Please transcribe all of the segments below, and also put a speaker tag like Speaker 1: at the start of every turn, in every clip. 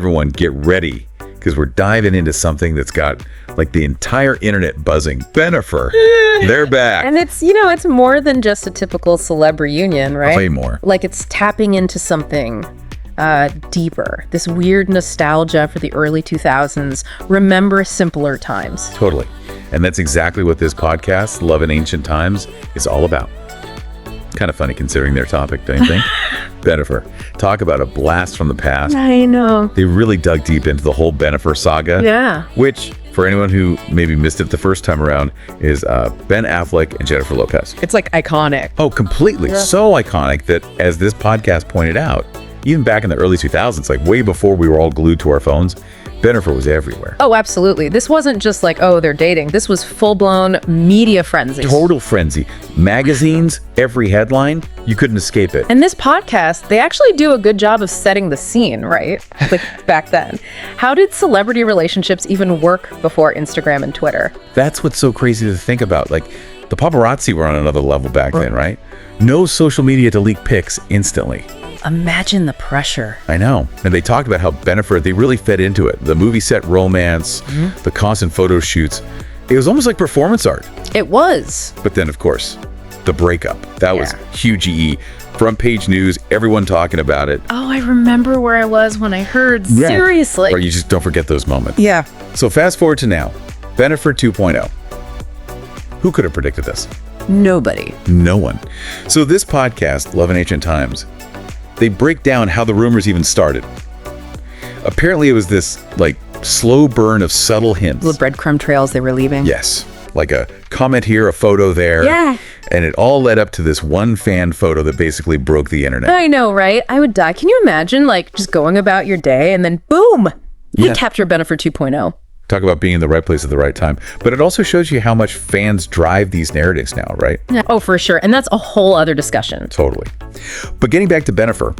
Speaker 1: everyone get ready, because we're diving into something that's got like the entire internet buzzing. Bennifer, they're back.
Speaker 2: And it's more than just a typical celeb reunion, right?
Speaker 1: Way more.
Speaker 2: Like it's tapping into something deeper. This weird nostalgia for the early 2000s. Remember simpler times.
Speaker 1: Totally. And that's exactly what this podcast, Love in Ancient Times, is all about. Kind of funny considering their topic, don't you think? Bennifer. Talk about a blast from the past.
Speaker 2: I know.
Speaker 1: They really dug deep into the whole Bennifer saga.
Speaker 2: Yeah.
Speaker 1: Which, for anyone who maybe missed it the first time around, is Ben Affleck and Jennifer Lopez.
Speaker 2: It's like iconic.
Speaker 1: Oh, completely. Yeah. So iconic that, as this podcast pointed out, even back in the early 2000s, like way before we were all glued to our phones, Bennifer was everywhere.
Speaker 2: Oh, absolutely. This wasn't just like, oh, they're dating. This was full-blown media frenzy.
Speaker 1: Total frenzy. Magazines, every headline, you couldn't escape it.
Speaker 2: And this podcast, they actually do a good job of setting the scene, right? Like back then. How did celebrity relationships even work before Instagram and Twitter?
Speaker 1: That's what's so crazy to think about. Like, the paparazzi were on another level back then, right? No social media to leak pics instantly.
Speaker 2: Imagine the pressure.
Speaker 1: I know. And they talked about how Bennifer, they really fed into it. The movie set romance, the constant photo shoots. It was almost like performance art.
Speaker 2: It was.
Speaker 1: But then, of course, the breakup. That was huge EE. Front page news, everyone talking about it.
Speaker 2: Oh, I remember where I was when I heard. Yeah. Seriously.
Speaker 1: Or you just don't forget those moments.
Speaker 2: Yeah.
Speaker 1: So fast forward to now. Bennifer 2.0. Who could have predicted this?
Speaker 2: Nobody.
Speaker 1: No one. So this podcast, Love in Ancient Times, they break down how the rumors even started. Apparently it was this like slow burn of subtle hints.
Speaker 2: The breadcrumb trails they were leaving.
Speaker 1: Yes. Like a comment here, a photo there.
Speaker 2: Yeah.
Speaker 1: And it all led up to this one fan photo that basically broke the internet.
Speaker 2: I know, right? I would die. Can you imagine like just going about your day and then boom, you capture Bennifer 2.0.
Speaker 1: Talk about being in the right place at the right time. But it also shows you how much fans drive these narratives now, right?
Speaker 2: Yeah. Oh, for sure. And that's a whole other discussion.
Speaker 1: Totally. But getting back to Bennifer,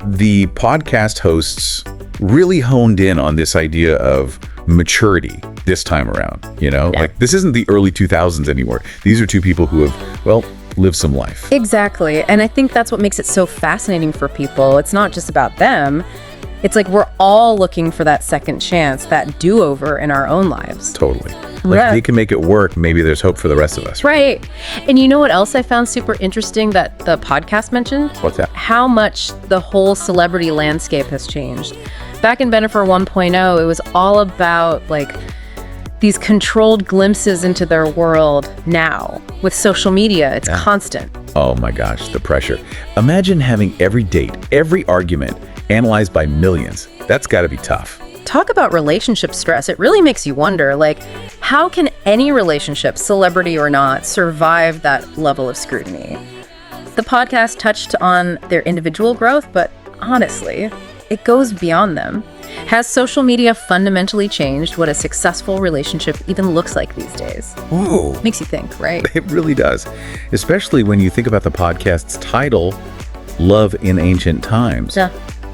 Speaker 1: the podcast hosts really honed in on this idea of maturity this time around. Like this isn't the early 2000s anymore. These are two people who have, well, lived some life.
Speaker 2: Exactly. And I think that's what makes it so fascinating for people. It's not just about them. It's like we're all looking for that second chance, that do-over in our own lives.
Speaker 1: Totally. Like if they can make it work, maybe there's hope for the rest of us.
Speaker 2: Right. And you know what else I found super interesting that the podcast mentioned?
Speaker 1: What's that?
Speaker 2: How much the whole celebrity landscape has changed. Back in Bennifer 1.0, it was all about like these controlled glimpses into their world. Now, with social media, it's constant.
Speaker 1: Oh my gosh, the pressure. Imagine having every date, every argument analyzed by millions. That's got to be tough.
Speaker 2: Talk about relationship stress. It really makes you wonder, like, how can any relationship, celebrity or not, survive that level of scrutiny? The podcast touched on their individual growth, but honestly, it goes beyond them. Has social media fundamentally changed what a successful relationship even looks like these days?
Speaker 1: Ooh.
Speaker 2: Makes you think, right?
Speaker 1: It really does. Especially when you think about the podcast's title, Love in Ancient Times.
Speaker 2: Yeah.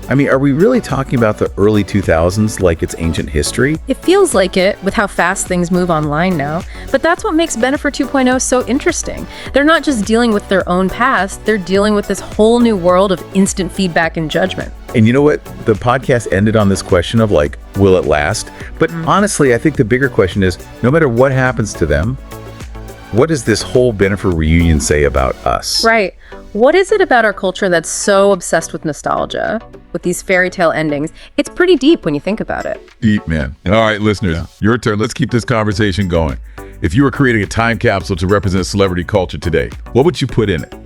Speaker 1: I mean, are we really talking about the early 2000s like it's ancient history?
Speaker 2: It feels like it with how fast things move online now. But that's what makes Bennifer 2.0 so interesting. They're not just dealing with their own past, they're dealing with this whole new world of instant feedback and judgment.
Speaker 1: And you know what? The podcast ended on this question of like, will it last? But honestly, I think the bigger question is, no matter what happens to them, what does this whole Bennifer reunion say about us?
Speaker 2: Right. What is it about our culture that's so obsessed with nostalgia, with these fairy tale endings? It's pretty deep when you think about it.
Speaker 3: Deep, man. All right, listeners, your turn. Let's keep this conversation going. If you were creating a time capsule to represent celebrity culture today, what would you put in it?